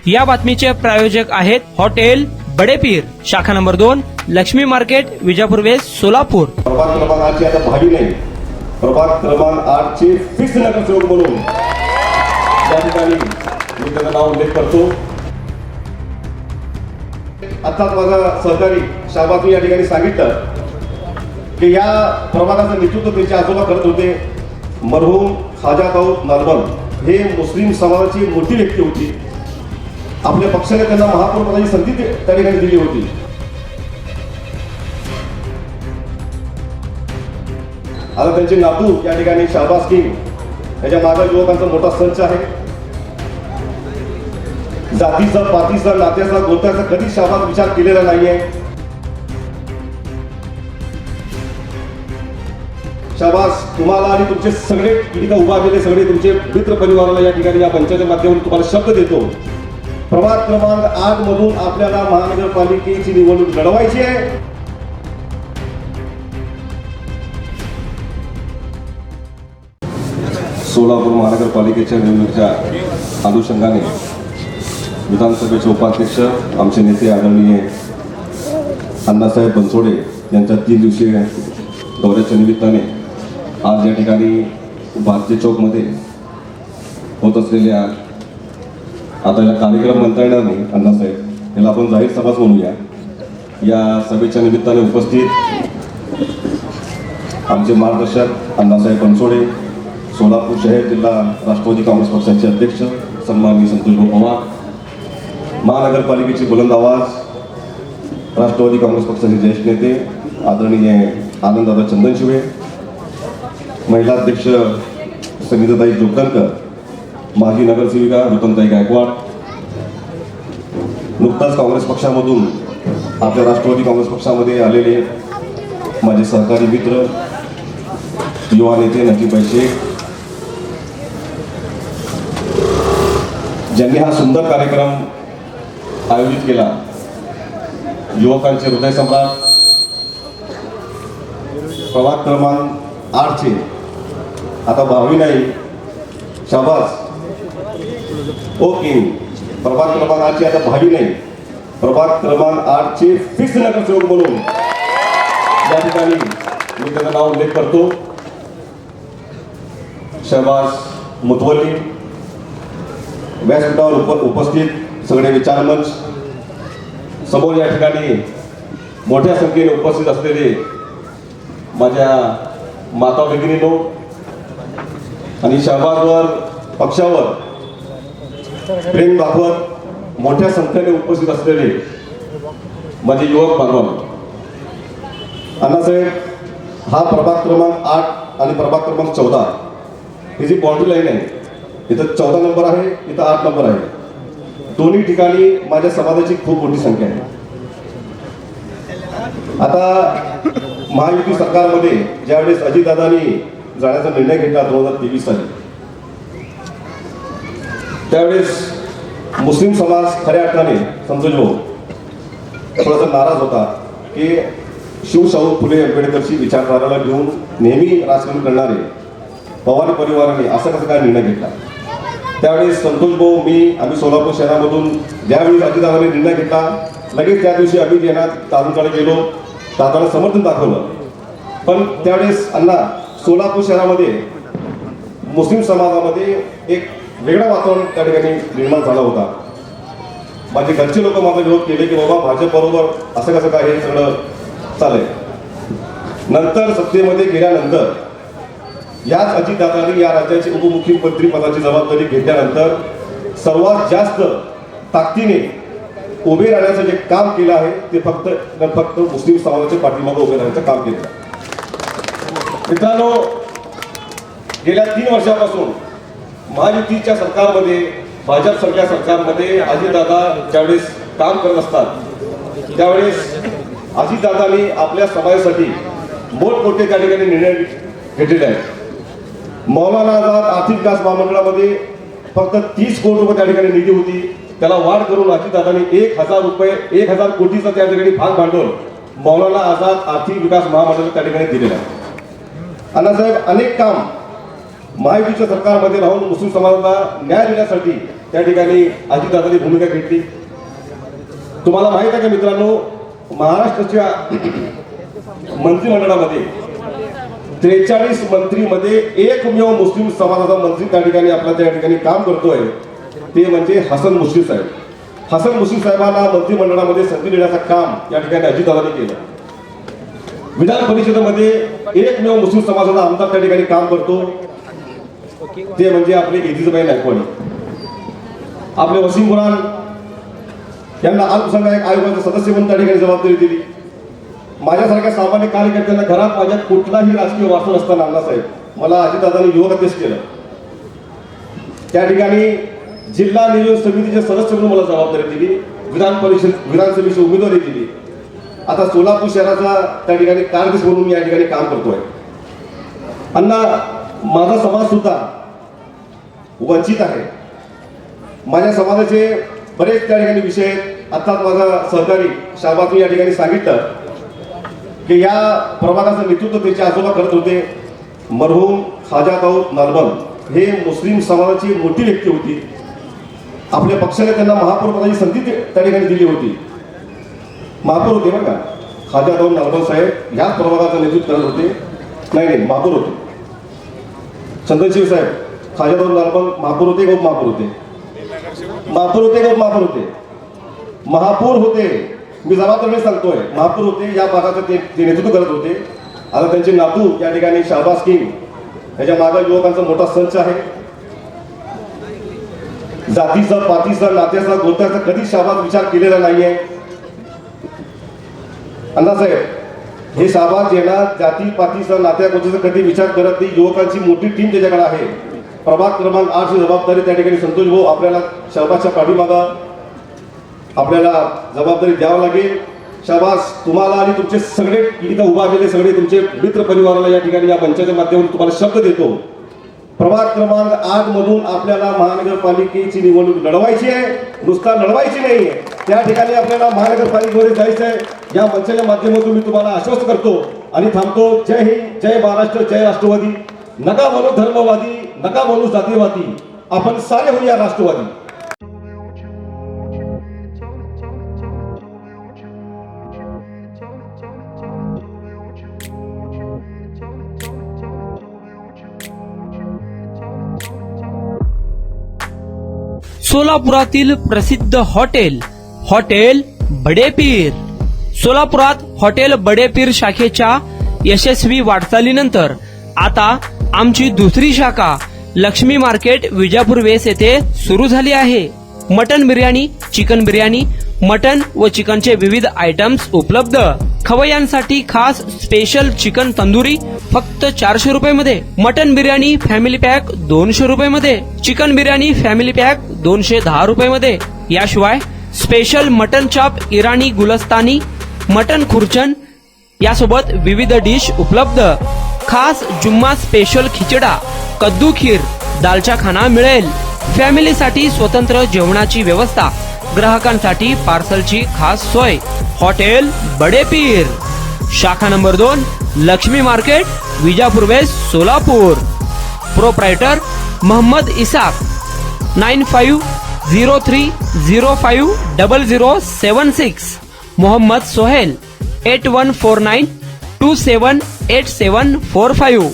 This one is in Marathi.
या बातमीचे प्रायोजक आहेत हॉटेल बडेपीर, शाखा number 2, Laxmi market, Vijapur west, Solapur. प्रभाग क्रमांक 8 ची आता भावी नाही, प्रभाग क्रमांक 8 चे फिक्स नगरसेवक म्हणून त्या ठिकाणी मी त्याचं नाव उल्लेख करतो. आताच माझा सहकारी शाहबाज या ठिकाणी सांगितलं की या प्रभागाचं नेतृत्व त्यांचे आजोबा करत होते. मरहूम खाजा दाऊद नालबन हे मुस्लिम समाजाची मोठी व्यक्ती होती. आपल्या पक्षाने त्यांना महापौर पदाची संधी त्या ठिकाणी दिली होती. आता त्यांचे नातू या ठिकाणी शाहबाज किंग, याच्या मागे युवकांचा मोठा संच आहे. जातीचा, पातीचा, नात्याचा, गोत्याचा कधी शाहबाज विचार केलेला नाहीये. शाहबाज, तुम्हाला आणि तुमचे सगळे इथं उभारलेले सगळे तुमचे मित्र परिवाराला या ठिकाणी या पंचायत माध्यमातून तुम्हाला शब्द देतो. प्रभाग क्रमांक 8 मधून आपल्याला महानगरपालिकेची निवडणूक लढवायची आहे. सोलापूर महानगरपालिकेच्या निवडणुकीच्या अनुषंगाने विधानसभेचे उपाध्यक्ष आमचे नेते आदरणीय अण्णासाहेब बनसोडे यांच्या 3 दिवसीय दौऱ्याच्या निमित्ताने आज या ठिकाणी भारतीय चौकमध्ये होत असलेल्या, आता या कार्यक्रम म्हणता येणार नाही अण्णासाहेब, याला आपण जाहीर सभाच म्हणूया, या सभेच्या निमित्ताने उपस्थित आमचे मार्गदर्शक अण्णासाहेब बनसोडे, सोलापूर शहर जिल्हा राष्ट्रवादी काँग्रेस पक्षाचे अध्यक्ष सन्माननीय संतोषभाऊ पवार, महानगरपालिकेची बुलंद आवाज राष्ट्रवादी काँग्रेस पक्षाचे ज्येष्ठ नेते आदरणीय आनंददादा चंदनशिवे, महिला अध्यक्ष संगीताताई जोगदनकर, माजी नगरसेविका रतनताई गायकवाड, नुकताच काँग्रेस पक्षामधून आपल्या राष्ट्रवादी काँग्रेस पक्षामध्ये आलेले माझे सहकारी मित्र युवा नेते नजीबभाई शेख, ज्यांनी हा सुंदर कार्यक्रम आयोजित केला, युवकांचे हृदय सम्राट प्रभाग क्रमांक 8 चे आता भावी नाही, शाहबाज ओ किंग, प्रभाग क्रमांक 8 ची आता भावी नाही, प्रभाग क्रमांक 8 चे फिक्स नगरसेवक म्हणून या ठिकाणी मी त्याचं नाव उल्लेख करतो. शाहबाज मुतवल्ली, व्यासपीठावर उपस्थित सगळे विचारमंच, समोर या ठिकाणी मोठ्या संख्येने उपस्थित असलेले माझ्या माता भगिनींनो आणि शाहबाजवर पक्षावर प्रेम दाखवत मोठ्या संख्येने उपस्थित असलेले माझे युवक बांधव, अण्णासाहेब, हा प्रभाग क्रमांक 8 आणि प्रभाग क्रमांक 14 ही जी बाउंड्री लाईन आहे, इथं 14 नंबर आहे, इथं 8 नंबर आहे. दोन्ही ठिकाणी माझ्या समाजाची खूप मोठी संख्या आहे. आता महायुती सरकारमध्ये ज्यावेळेस अजितदादांनी जाण्याचा निर्णय घेतला 2023 साली, त्यावेळेस मुस्लिम समाज खऱ्या अर्थाने समजलो थोडासा नाराज होता की शिवशाहू फुले आंबेडकरची विचारधाराला घेऊन नेहमी राजकारण करणारे पवार परिवाराने असा कसा काय निर्णय घेतला. त्यावेळेस संतोष भाऊ, मी, आम्ही सोलापूर शहरामधून ज्यावेळी अजितदादांनी निर्णय घेतला, लगेच त्या दिवशी आम्ही येणार दादांकडे गेलो, दादाला समर्थन दाखवलं. पण त्यावेळेस अण्णा, सोलापूर शहरामध्ये मुस्लिम समाजामध्ये एक वेगळं वातावरण त्या ठिकाणी निर्माण झाला होता. माझे घरचे लोक माझा विरोध केले की बाबा भाजप बरोबर असं कसं काय हे सगळं चालेल. नंतर सत्तेमध्ये गेल्यानंतर याच अजितदादांनी या राज्याची उपमुख्यमंत्री पदाची जबाबदारी घेतल्यानंतर सर्वात जास्त ताकदीने उभे राहण्याचं जे काम केलं आहे ते फक्त मुस्लिम समाजाच्या पाठीमागे उभे राहण्याचं काम केलं. मित्रांनो, गेल्या 3 वर्षापासून महायुतीच्या सरकारमध्ये, भाजप सरकारमध्ये अजितदादा ज्यावेळेस काम करत असतात त्यावेळेस अजितदादांनी आपल्या समाजासाठी मोठमोठे त्या ठिकाणी निर्णय घेतलेले आहेत. मौलाना आझाद आर्थिक विकास महामंडळामध्ये फक्त 30 कोटी रुपये त्या ठिकाणी निधी होती, त्याला वाढ करून अजितदादांनी 1000 कोटीचं त्या ठिकाणी भाग भांडवल मौलाना आझाद आर्थिक विकास महामंडळ त्या ठिकाणी दिलेलं आहे. अण्णासाहेब अनेक काम महायुतीच्या सरकारमध्ये राहून मुस्लिम समाजाला न्याय देण्यासाठी त्या ठिकाणी अजितदादांनी भूमिका घेतली. तुम्हाला माहित आहे का मित्रांनो, महाराष्ट्राच्या मंत्रिमंडळामध्ये 43 मंत्रीमध्ये एकमेव मुस्लिम समाजाचा मंत्री त्या ठिकाणी आपला त्या ठिकाणी काम करतोय, ते म्हणजे हसन मुश्रीफ साहेब. हसन मुश्रीफ साहेबांना मंत्रिमंडळामध्ये संधी देण्याचं काम या ठिकाणी अजितदादांनी केलं. विधान परिषदेमध्ये एकमेव मुस्लिम समाजाचा आमदार त्या ठिकाणी काम करतो, ते म्हणजे आपले इजिजबाई नायकवाडी. आपले वसीम कुरान यांना अल्पसंख्याक आयोगाचे सदस्य म्हणून त्या ठिकाणी जबाबदारी दिली. माझ्यासारख्या सामान्य कार्यकर्त्यांना घरात माझ्या कुठलाही राजकीय वारसा नसताना अण्णासाहेब मला अजितदादांनी युवक अध्यक्ष केलं. त्या ठिकाणी जिल्हा नियोजन समितीचे सदस्य म्हणून मला जबाबदारी दिली, विधानसभेची उमेदवारी दिली. आता सोलापूर शहराचा त्या ठिकाणी कारदीस म्हणून मी या ठिकाणी काम करतोय. अण्णा, माझा समाज सुद्धा वंचित आहे. माझ्या समाजाचे बरेच त्या ठिकाणी विषय आहेत. आत्ताच माझा सहकारी शाहबाज या ठिकाणी सांगितलं की या प्रभागाचं नेतृत्व त्याचे आजोबा करत होते. मरहूम खाजा दाऊद नरबन हे मुस्लिम समाजाची मोठी व्यक्ती होती. आपल्या पक्षाने त्यांना महापौर पदाची संधी त्या ठिकाणी दिली होती. महापौर होते बरं का, खाजा दाऊद नरबन साहेब ह्याच प्रभागाचं नेतृत्व करत होते. नाही महापौर होते. चंदनशिव साहेब खाजा दाऊद नरबन महापौर होते का उपमहापौर होते? महापौर होते का उपमहापौर होते? महापौर होते. मी जबाबदारीने सांगतोय, महापौर होते. या भागाचं ते नेतृत्व करत होते. आता त्यांचे नातू या ठिकाणी शाहबाज किंग, त्याच्या मागे युवकांचा मोठा संच आहे. जातीचा, पातीचा, नात्याचा, गोत्याचा कधी शाहबाज विचार केलेला नाहीये. अण्णासाहेब, हे शाहबाज येणार जाती पातीचा, नात्या गोत्याचा कधी विचार करत नाही. युवकांची मोठी टीम त्याच्याकडे आहे. प्रभाग क्रमांक 8 ची जबाबदारी त्या ठिकाणी संतोष भाऊ आपल्याला शाहबाजच्या पाठीमागा आपल्याला जबाबदारी द्यावं लागेल. शाहबाज, तुम्हाला आणि तुमचे सगळे इथं उभा असलेले सगळे तुमचे मित्र परिवाराला या ठिकाणी या मंचाच्या माध्यमातून तुम्हाला शब्द देतो. प्रभाग क्रमांक 8 मधून आपल्याला महानगरपालिकेची निवडणूक लढवायची आहे. नुसता लढवायची नाहीये, त्या ठिकाणी आपल्याला महानगरपालिकेमध्ये जायचं आहे. या मंचाच्या माध्यमातून मी तुम्हाला आश्वस्त करतो आणि थांबतो. जय हिंद, जय महाराष्ट्र, जय राष्ट्रवादी. नका म्हणू धर्मवादी, नका म्हणू जातीयवादी, आपण सारे होऊया राष्ट्रवादी. सोलापुरातील प्रसिद्ध हॉटेल बडेपीर. सोलापुरात हॉटेल बडेपीर शाखेच्या यशस्वी वाटचालीनंतर आता आमची दुसरी शाखा लक्ष्मी मार्केट विजापूर वेस येथे सुरू झाली आहे. Mutton biryani, chicken biryani, mutton व चिकनचे विविध आयटम्स उपलब्ध. खवय्यांसाठी खास स्पेशल चिकन तंदुरी फक्त 400 रुपये मध्ये. मटन बिर्याणी फॅमिली पॅक 200 रुपये मध्ये. चिकन बिर्याणी फॅमिली पॅक 210 रुपये मध्ये. याशिवाय स्पेशल मटन चाप, इराणी गुलस्तानी, मटन खुर्चन यासोबत विविध डिश उपलब्ध. खास जुम्मा स्पेशल खिचडा, कद्दू खीर, दालचा खाना मिळेल. फॅमिलीसाठी स्वतंत्र जेवणाची व्यवस्था, ग्राहकांसाठी पार्सलची खास सोय. हॉटेल बडेपीर, शाखा number 2, Laxmi market, Vijapur west, Solapur. Proprietor Mohammed Isaq. 9503050076. Mohammed Sohel. 8149278745.